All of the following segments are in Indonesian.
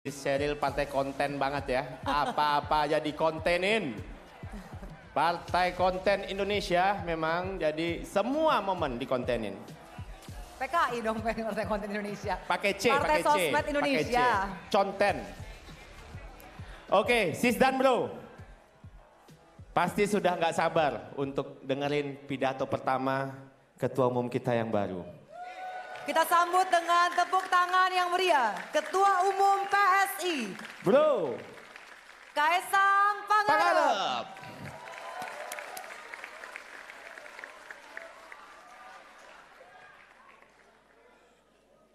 Sheryl partai konten banget ya, apa-apa aja dikontenin. Partai konten Indonesia memang jadi semua momen dikontenin. PKI dong Partai Konten Indonesia. Pakai C, Partai pakai C. Sosmed Indonesia. Conten. Oke, sis dan bro. Pasti sudah nggak sabar untuk dengerin pidato pertama Ketua Umum kita yang baru. Kita sambut dengan tepuk tangan yang meriah Ketua Umum PSI, Bro Kaisang Pangarep.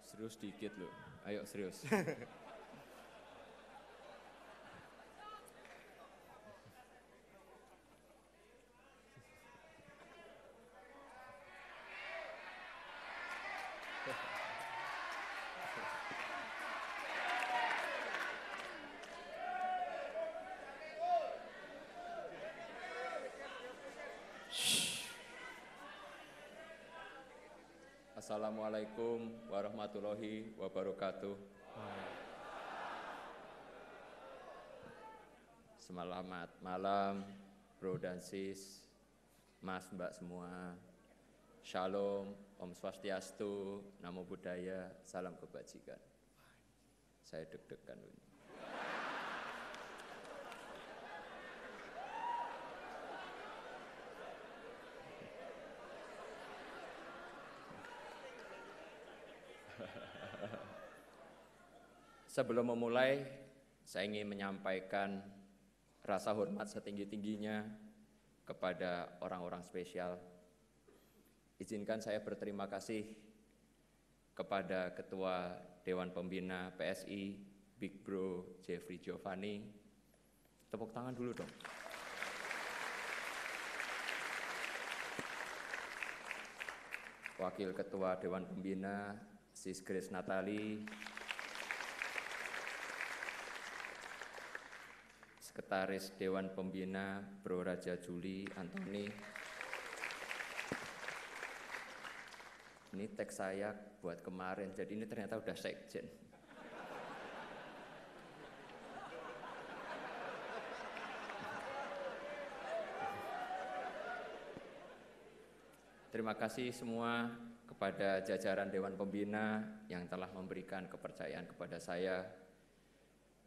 Serius dikit loh, ayo serius. Assalamualaikum warahmatullahi wabarakatuh. Selamat malam, bro dan sis, mas mbak semua. Shalom, Om Swastiastu, Namo Buddhaya, salam kebajikan. Saya deg-degan ini. Sebelum memulai, saya ingin menyampaikan rasa hormat setinggi-tingginya kepada orang-orang spesial. Izinkan saya berterima kasih kepada Ketua Dewan Pembina PSI, Big Bro Jeffrey Giovanni. Tepuk tangan dulu dong. Wakil Ketua Dewan Pembina, Sis Grace Natali. Sekretaris Dewan Pembina Bro Raja Juli Antoni. Ini teks saya buat kemarin, jadi ini ternyata udah sekjen. Terima kasih semua kepada jajaran Dewan Pembina yang telah memberikan kepercayaan kepada saya.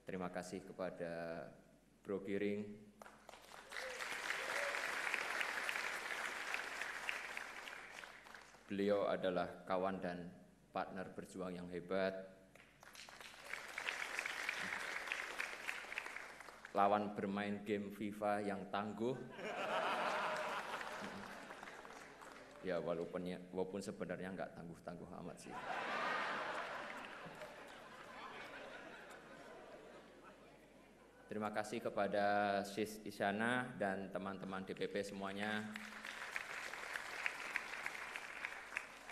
Terima kasih kepada Bro Giring, beliau adalah kawan dan partner berjuang yang hebat, lawan bermain game FIFA yang tangguh. Ya walaupun sebenarnya nggak tangguh-tangguh amat sih. Terima kasih kepada Sis Isyana dan teman-teman DPP semuanya.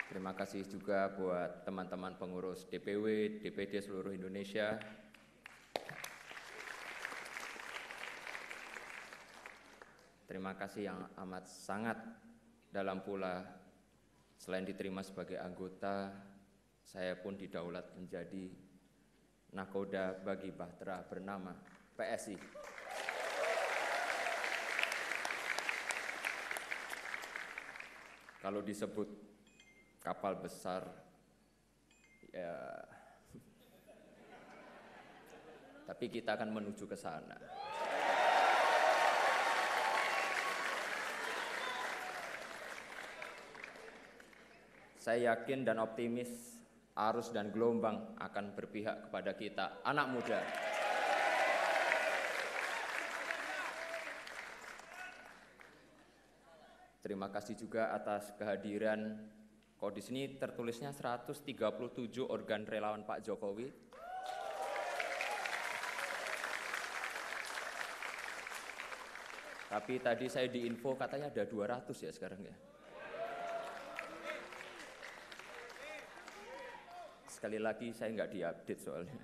Terima kasih juga buat teman-teman pengurus DPW, DPD seluruh Indonesia. Terima kasih yang amat sangat dalam pula, selain diterima sebagai anggota, saya pun didaulat menjadi nakoda bagi bahtera bernama PSI. Kalau disebut kapal besar, ya, tapi kita akan menuju ke sana. Saya yakin dan optimis arus dan gelombang akan berpihak kepada kita, anak muda. Terima kasih juga atas kehadiran, kok di sini tertulisnya 137 organ relawan Pak Jokowi. Tapi tadi saya diinfo katanya ada 200 ya sekarang ya. Sekali lagi saya nggak diupdate soalnya.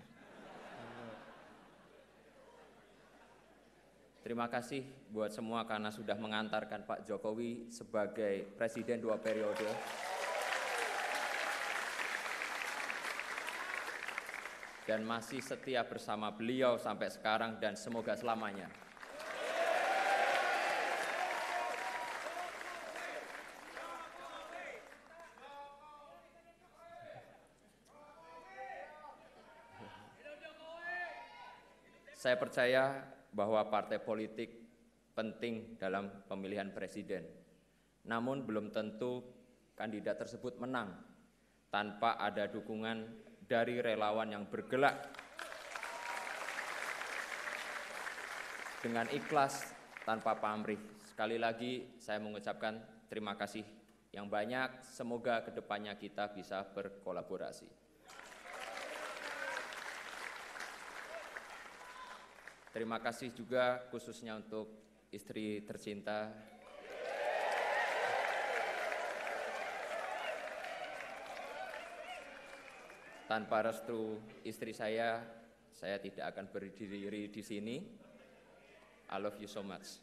Terima kasih buat semua karena sudah mengantarkan Pak Jokowi sebagai Presiden 2 periode. dan masih setia bersama beliau sampai sekarang dan semoga selamanya. Saya percaya bahwa partai politik penting dalam pemilihan presiden. Namun belum tentu kandidat tersebut menang tanpa ada dukungan dari relawan yang bergerak dengan ikhlas tanpa pamrih. Sekali lagi saya mengucapkan terima kasih yang banyak. Semoga kedepannya kita bisa berkolaborasi. Terima kasih juga khususnya untuk istri tercinta. Tanpa restu istri saya tidak akan berdiri di sini. I love you so much.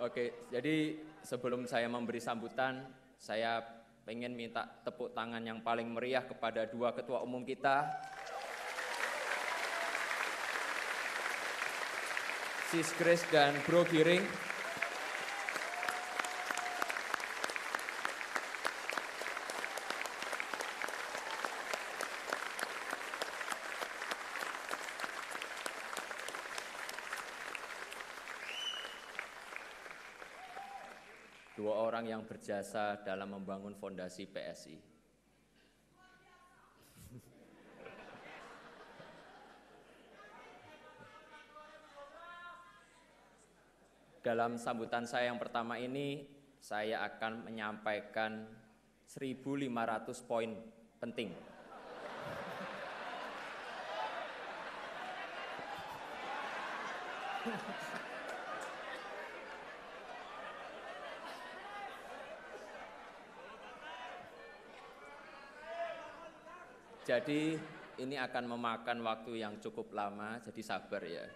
Oke, jadi sebelum saya memberi sambutan, saya pengen minta tepuk tangan yang paling meriah kepada dua ketua umum kita, Sis Grace dan Bro Giring. Dua orang yang berjasa dalam membangun fondasi PSI. Dalam sambutan saya yang pertama ini, saya akan menyampaikan 1.500 poin penting. Jadi ini akan memakan waktu yang cukup lama, jadi sabar ya.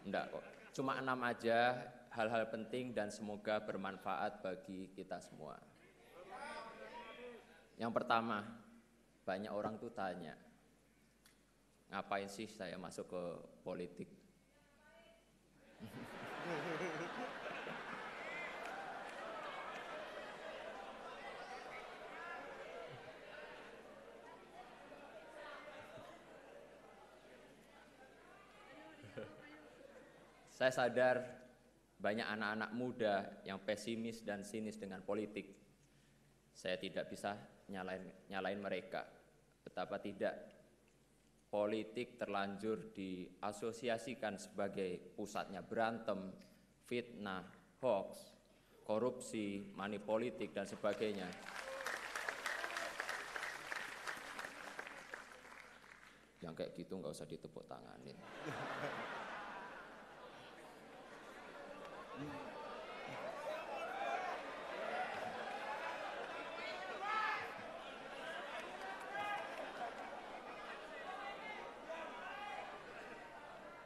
Enggak kok, cuma 6 aja, hal-hal penting dan semoga bermanfaat bagi kita semua. Yang pertama, banyak orang tuh tanya, ngapain sih saya masuk ke politik? Saya sadar banyak anak-anak muda yang pesimis dan sinis dengan politik. Saya tidak bisa nyalain mereka. Betapa tidak, politik terlanjur diasosiasikan sebagai pusatnya berantem, fitnah, hoax, korupsi, money politik, dan sebagainya. Yang kayak gitu nggak usah ditepuk tanganin.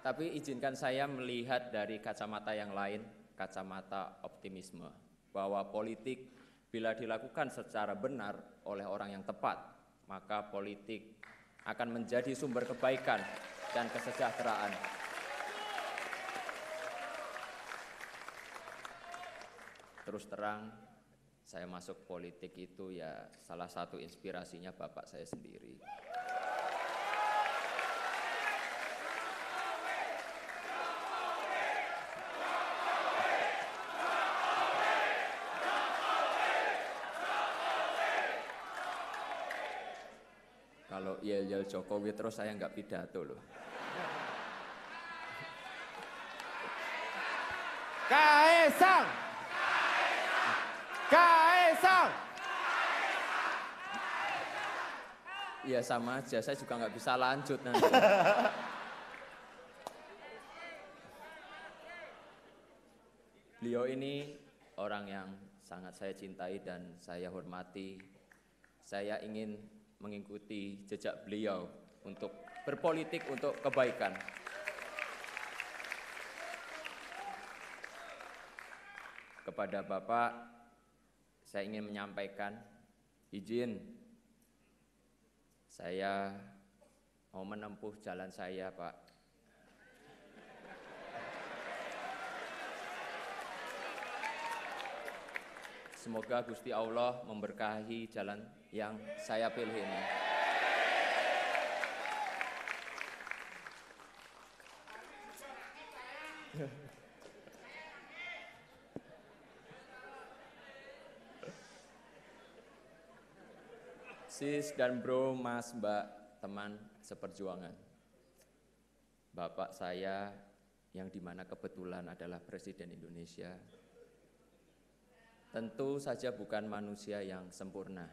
Tapi izinkan saya melihat dari kacamata yang lain, kacamata optimisme, bahwa politik bila dilakukan secara benar oleh orang yang tepat, maka politik akan menjadi sumber kebaikan dan kesejahteraan. Terus terang, saya masuk politik itu ya salah satu inspirasinya bapak saya sendiri. Kalau yel-yel Jokowi terus saya nggak pidato loh. Kaesang! Kaesang! Ya sama aja, saya juga nggak bisa lanjut nanti. Beliau ini orang yang sangat saya cintai dan saya hormati. Saya ingin mengikuti jejak beliau untuk berpolitik untuk kebaikan. Kepada Bapak, saya ingin menyampaikan izin saya mau menempuh jalan saya, Pak. Semoga Gusti Allah memberkahi jalan yang saya pilih ini. Sis dan bro, mas, mbak, teman seperjuangan. Bapak saya yang dimana kebetulan adalah Presiden Indonesia, tentu saja bukan manusia yang sempurna.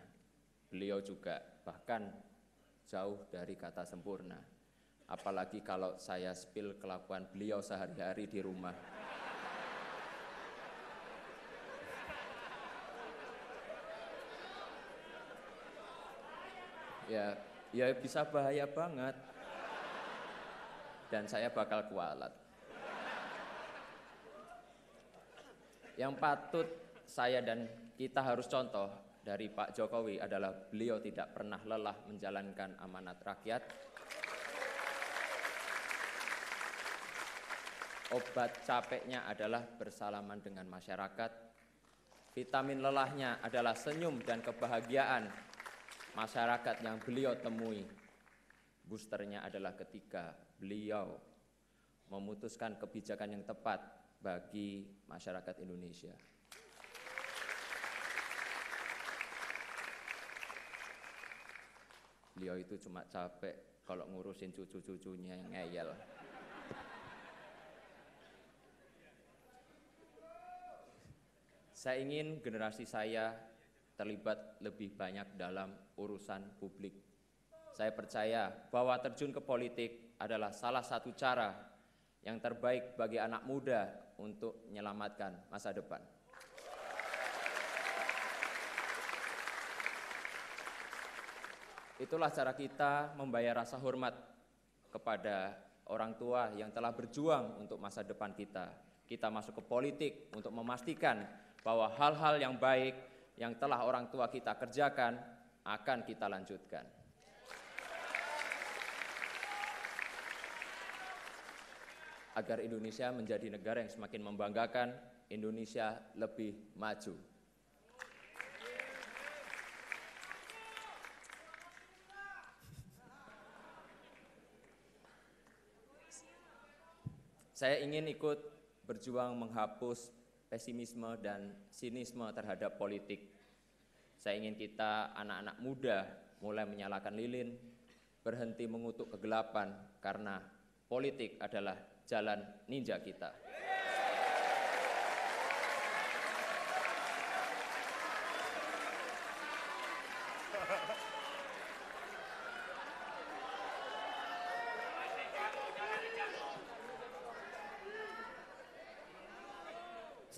Beliau juga bahkan jauh dari kata sempurna. Apalagi kalau saya spill kelakuan beliau sehari-hari di rumah. Ya bisa bahaya banget. Dan saya bakal kualat. Yang patut saya dan kita harus contoh dari Pak Jokowi adalah beliau tidak pernah lelah menjalankan amanat rakyat. Obat capeknya adalah bersalaman dengan masyarakat. Vitamin lelahnya adalah senyum dan kebahagiaan masyarakat yang beliau temui. Boosternya adalah ketika beliau memutuskan kebijakan yang tepat bagi masyarakat Indonesia. Beliau itu cuma capek kalau ngurusin cucu-cucunya yang ngeyel. Saya ingin generasi saya terlibat lebih banyak dalam urusan publik. Saya percaya bahwa terjun ke politik adalah salah satu cara yang terbaik bagi anak muda untuk menyelamatkan masa depan. Itulah cara kita membayar rasa hormat kepada orang tua yang telah berjuang untuk masa depan kita. Kita masuk ke politik untuk memastikan bahwa hal-hal yang baik yang telah orang tua kita kerjakan akan kita lanjutkan. Agar Indonesia menjadi negara yang semakin membanggakan, Indonesia lebih maju. Saya ingin ikut berjuang menghapus pesimisme dan sinisme terhadap politik. Saya ingin kita anak-anak muda mulai menyalakan lilin, berhenti mengutuk kegelapan karena politik adalah jalan ninja kita.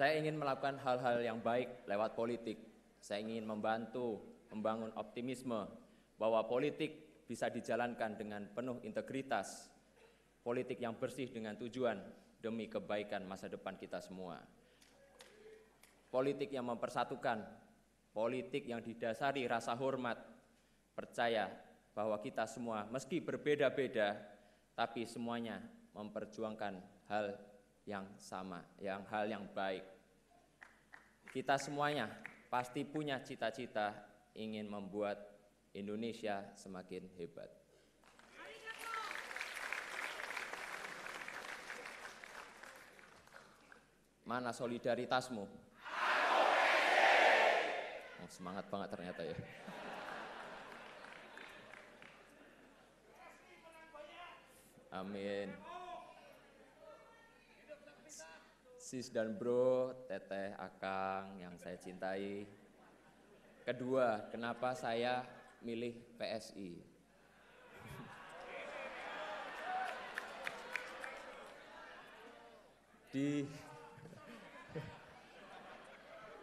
Saya ingin melakukan hal-hal yang baik lewat politik. Saya ingin membantu membangun optimisme bahwa politik bisa dijalankan dengan penuh integritas, politik yang bersih dengan tujuan demi kebaikan masa depan kita semua. Politik yang mempersatukan, politik yang didasari rasa hormat, percaya bahwa kita semua meski berbeda-beda, tapi semuanya memperjuangkan hal yang sama, hal yang baik. Kita semuanya pasti punya cita-cita ingin membuat Indonesia semakin hebat. Mana solidaritasmu? Oh, semangat banget ternyata ya. Amin. Sis dan bro, teteh, akang yang saya cintai. Kedua, kenapa saya milih PSI?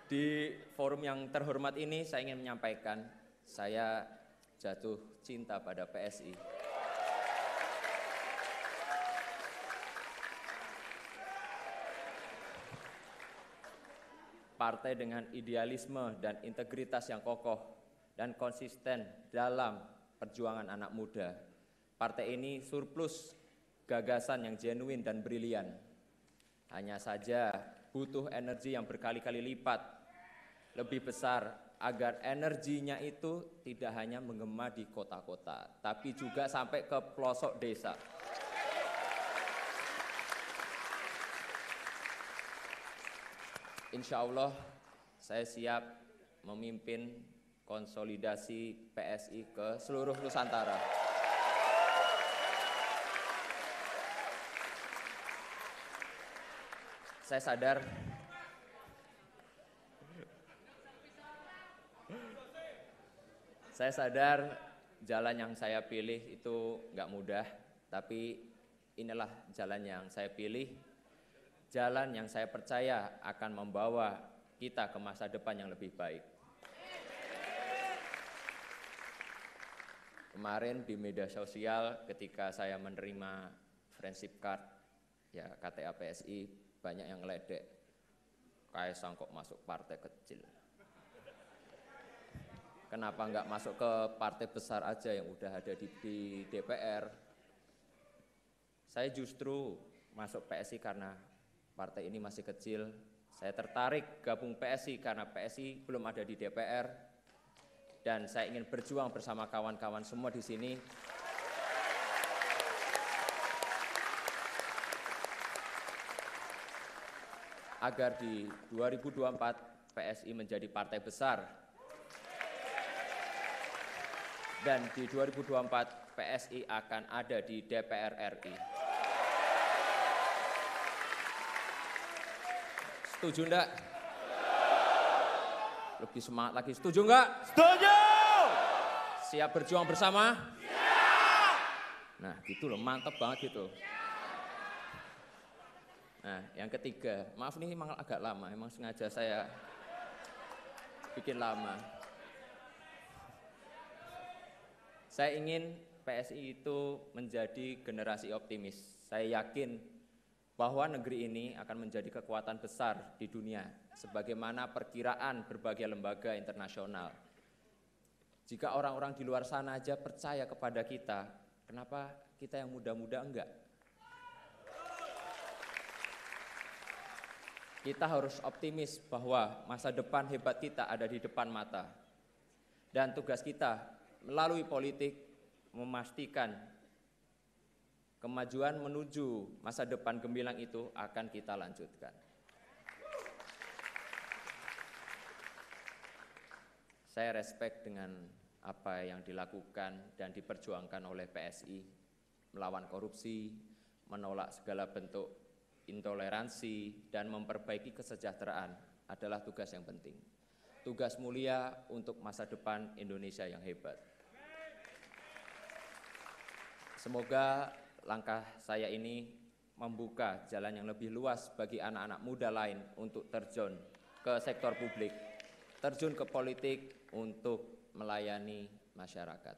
Di forum yang terhormat ini saya ingin menyampaikan, saya jatuh cinta pada PSI. Partai dengan idealisme dan integritas yang kokoh dan konsisten dalam perjuangan anak muda. Partai ini surplus gagasan yang genuine dan brilian. Hanya saja butuh energi yang berkali-kali lipat lebih besar agar energinya itu tidak hanya menggema di kota-kota, tapi juga sampai ke pelosok desa. Insya Allah saya siap memimpin konsolidasi PSI ke seluruh Nusantara. Saya sadar jalan yang saya pilih itu nggak mudah, tapi inilah jalan yang saya pilih, jalan yang saya percaya akan membawa kita ke masa depan yang lebih baik. Kemarin di media sosial ketika saya menerima friendship card, ya KTA PSI, banyak yang ngeledek, Kaisang kok masuk partai kecil. Kenapa nggak masuk ke partai besar aja yang udah ada di DPR? Saya justru masuk PSI karena partai ini masih kecil. Saya tertarik gabung PSI karena PSI belum ada di DPR. Dan saya ingin berjuang bersama kawan-kawan semua di sini. Agar di 2024 PSI menjadi partai besar. Dan di 2024 PSI akan ada di DPR RI. Setuju enggak? Lebih semangat lagi, setuju enggak? Setuju! Siap berjuang bersama? Siap! Nah gitu loh, mantap banget gitu. Nah yang ketiga, maaf nih memang agak lama, emang sengaja saya bikin lama. Saya ingin PSI itu menjadi generasi optimis. Saya yakin bahwa negeri ini akan menjadi kekuatan besar di dunia, sebagaimana perkiraan berbagai lembaga internasional. Jika orang-orang di luar sana aja percaya kepada kita, kenapa kita yang muda-muda enggak? Kita harus optimis bahwa masa depan hebat kita ada di depan mata. Dan tugas kita melalui politik memastikan kemajuan menuju masa depan gemilang itu akan kita lanjutkan. Saya respect dengan apa yang dilakukan dan diperjuangkan oleh PSI, melawan korupsi, menolak segala bentuk intoleransi, dan memperbaiki kesejahteraan adalah tugas yang penting. Tugas mulia untuk masa depan Indonesia yang hebat. Semoga langkah saya ini membuka jalan yang lebih luas bagi anak-anak muda lain untuk terjun ke sektor publik, terjun ke politik untuk melayani masyarakat.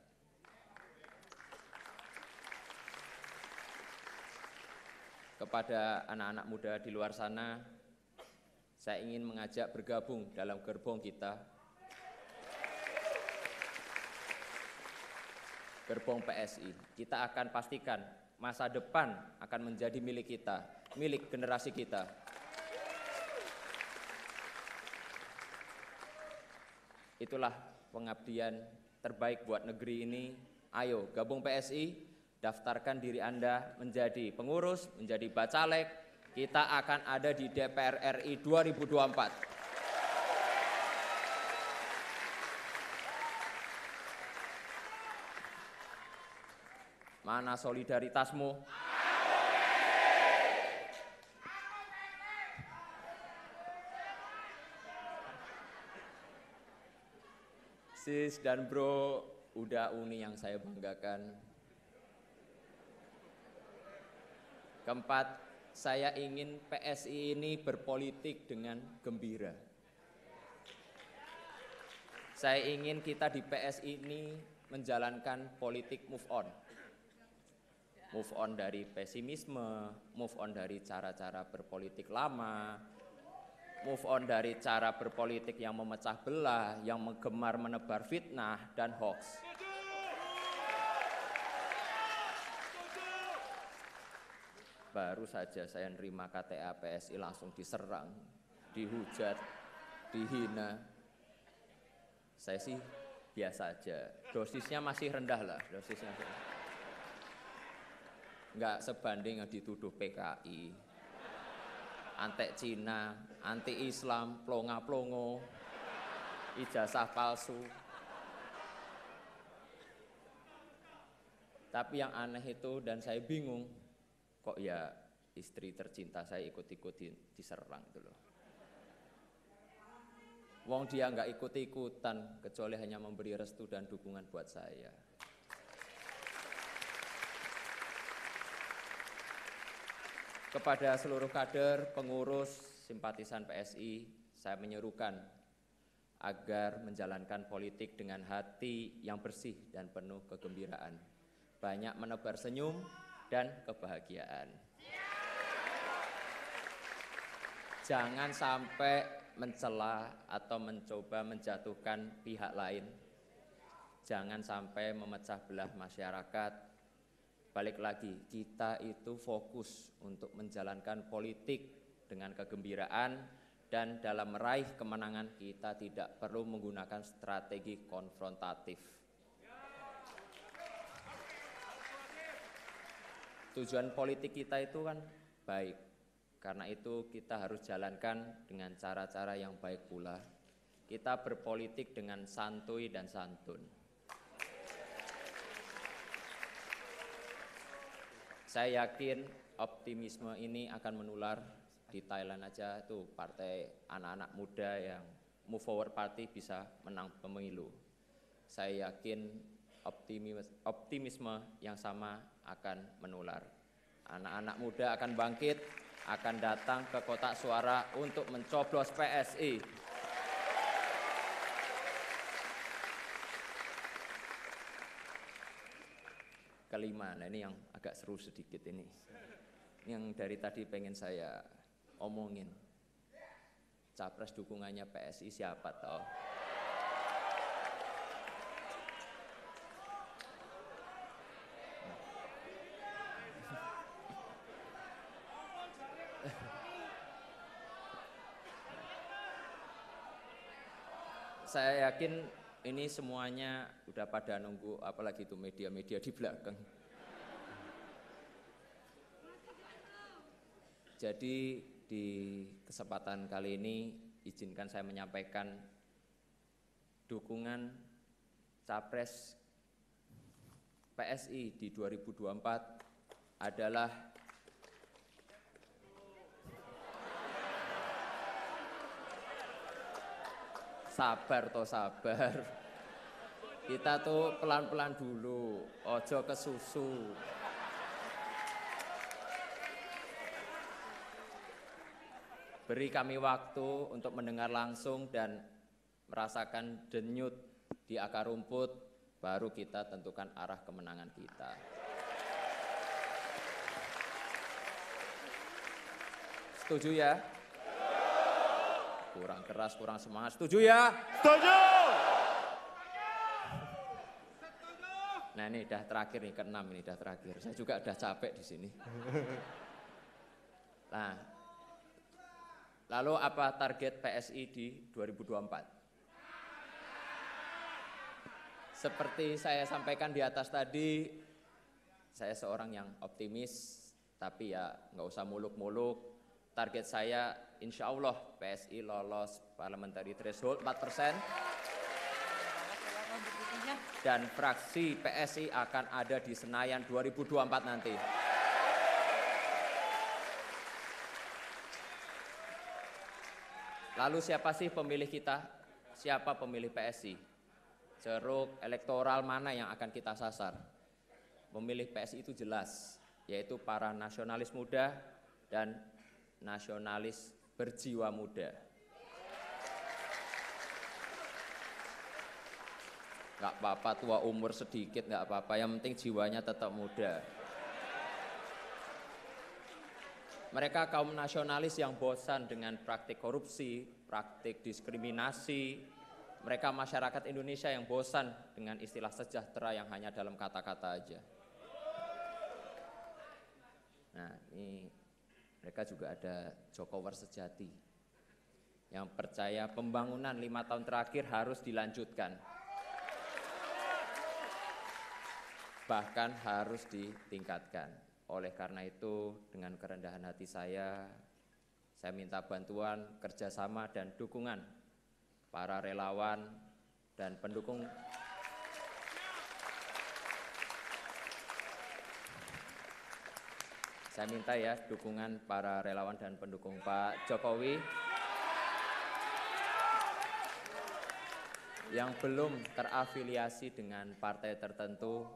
Kepada anak-anak muda di luar sana, saya ingin mengajak bergabung dalam gerbong kita, gerbong PSI. Kita akan pastikan masa depan akan menjadi milik kita, milik generasi kita. Itulah pengabdian terbaik buat negeri ini. Ayo gabung PSI, daftarkan diri Anda menjadi pengurus, menjadi bacalek. Kita akan ada di DPR RI 2024. Mana solidaritasmu? Sis dan bro, udah uni yang saya banggakan. Keempat, saya ingin PSI ini berpolitik dengan gembira. Saya ingin kita di PSI ini menjalankan politik move on. Move on dari pesimisme, move on dari cara-cara berpolitik lama, move on dari cara berpolitik yang memecah belah, yang gemar menebar fitnah dan hoax. Baru saja saya nerima KTA PSI langsung diserang, dihujat, dihina. Saya sih biasa aja, dosisnya masih rendah lah, dosisnya nggak sebanding yang dituduh PKI, antek Cina, anti Islam, plonga-plongo, ijazah palsu. Tapi yang aneh itu dan saya bingung, kok ya istri tercinta saya ikut-ikut diserang itu loh. Wong dia nggak ikut-ikutan, kecuali hanya memberi restu dan dukungan buat saya. Kepada seluruh kader, pengurus, simpatisan PSI, saya menyerukan agar menjalankan politik dengan hati yang bersih dan penuh kegembiraan. Banyak menebar senyum dan kebahagiaan. Jangan sampai mencela atau mencoba menjatuhkan pihak lain. Jangan sampai memecah belah masyarakat. Balik lagi, kita itu fokus untuk menjalankan politik dengan kegembiraan dan dalam meraih kemenangan kita tidak perlu menggunakan strategi konfrontatif. Tujuan politik kita itu kan baik. Karena itu kita harus jalankan dengan cara-cara yang baik pula. Kita berpolitik dengan santuy dan santun. Saya yakin optimisme ini akan menular. Di Thailand aja tuh partai anak-anak muda yang Move Forward Party bisa menang pemilu. Saya yakin optimisme yang sama akan menular. Anak-anak muda akan bangkit, akan datang ke kotak suara untuk mencoblos PSI. Kelima, nah ini yang agak seru sedikit ini. Yang dari tadi pengen saya omongin. Capres dukungannya PSI siapa toh? Saya yakin ini semuanya udah pada nunggu, apalagi itu media-media di belakang. Jadi di kesempatan kali ini izinkan saya menyampaikan dukungan Capres PSI di 2024 adalah sabar toh sabar. Kita tuh pelan-pelan dulu, ojo kesusu. Beri kami waktu untuk mendengar langsung dan merasakan denyut di akar rumput, baru kita tentukan arah kemenangan kita. Setuju ya? Kurang keras, kurang semangat. Setuju ya? Setuju! Nah ini udah terakhir nih, ke-6 ini udah terakhir. Saya juga udah capek di sini. Nah, lalu apa target PSI di 2024? Seperti saya sampaikan di atas tadi, saya seorang yang optimis, tapi ya nggak usah muluk-muluk. Target saya insya Allah PSI lolos parliamentary threshold 4%. Dan fraksi PSI akan ada di Senayan 2024 nanti. Lalu siapa sih pemilih kita? Siapa pemilih PSI? Ceruk elektoral mana yang akan kita sasar? Pemilih PSI itu jelas, yaitu para nasionalis muda dan nasionalis berjiwa muda. Nggak apa-apa, tua umur sedikit nggak apa-apa, yang penting jiwanya tetap muda. Mereka kaum nasionalis yang bosan dengan praktik korupsi, praktik diskriminasi. Mereka masyarakat Indonesia yang bosan dengan istilah sejahtera yang hanya dalam kata-kata aja. Nah, ini mereka juga ada Jokowers sejati yang percaya pembangunan 5 tahun terakhir harus dilanjutkan. Bahkan harus ditingkatkan. Oleh karena itu, dengan kerendahan hati saya minta bantuan, kerjasama, dan dukungan para relawan dan pendukung. Saya minta ya dukungan para relawan dan pendukung Pak Jokowi yang belum terafiliasi dengan partai tertentu,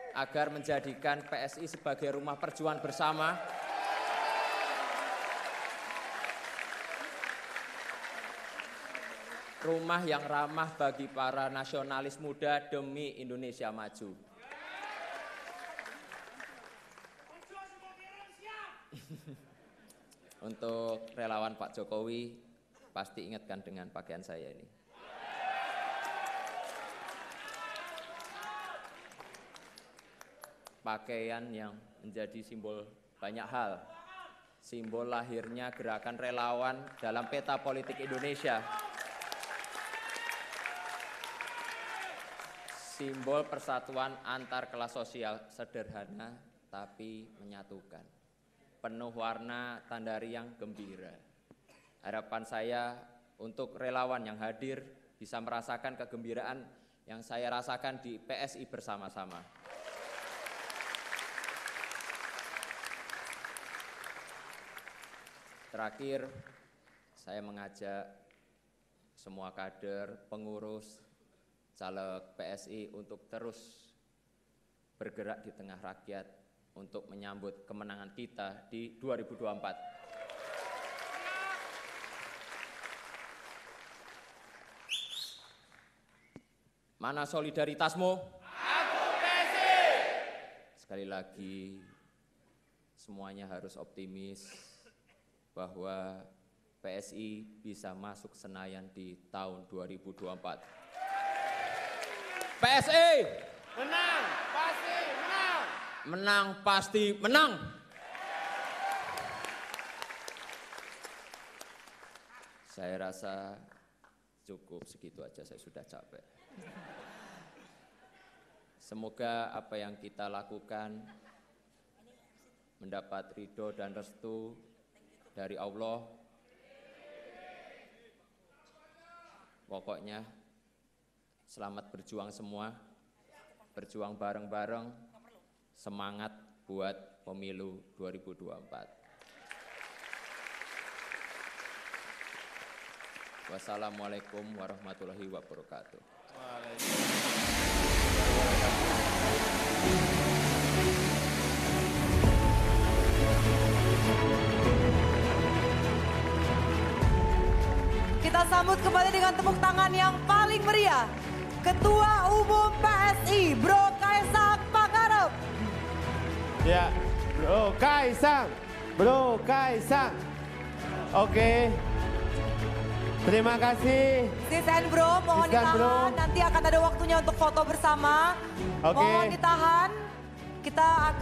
agar menjadikan PSI sebagai rumah perjuangan bersama, rumah yang ramah bagi para nasionalis muda demi Indonesia maju. Untuk relawan Pak Jokowi, pasti ingatkan dengan pakaian saya ini. Pakaian yang menjadi simbol banyak hal, simbol lahirnya gerakan relawan dalam peta politik Indonesia, simbol persatuan antar kelas sosial, sederhana tapi menyatukan, penuh warna tanda riang gembira. Harapan saya untuk relawan yang hadir bisa merasakan kegembiraan yang saya rasakan di PSI bersama-sama. Terakhir, saya mengajak semua kader, pengurus, caleg PSI untuk terus bergerak di tengah rakyat untuk menyambut kemenangan kita di 2024. Mana solidaritasmu? Aku PSI! Sekali lagi, semuanya harus optimis bahwa PSI bisa masuk Senayan di tahun 2024. PSI! Menang, pasti menang. Menang, pasti menang. Saya rasa cukup segitu aja, saya sudah capek. Semoga apa yang kita lakukan mendapat ridho dan restu dari Allah. Pokoknya selamat berjuang semua, berjuang bareng-bareng, semangat buat pemilu 2024. Wassalamualaikum warahmatullahi wabarakatuh. Kita sambut kembali dengan tepuk tangan yang paling meriah, Ketua Umum PSI, Bro Kaisang Pangarep. Ya, Bro Kaisang, Bro Kaisang. Oke. Terima kasih. Sis Bro, mohon Sis and ditahan. Bro. Nanti akan ada waktunya untuk foto bersama. Oke. Mohon ditahan. Kita akan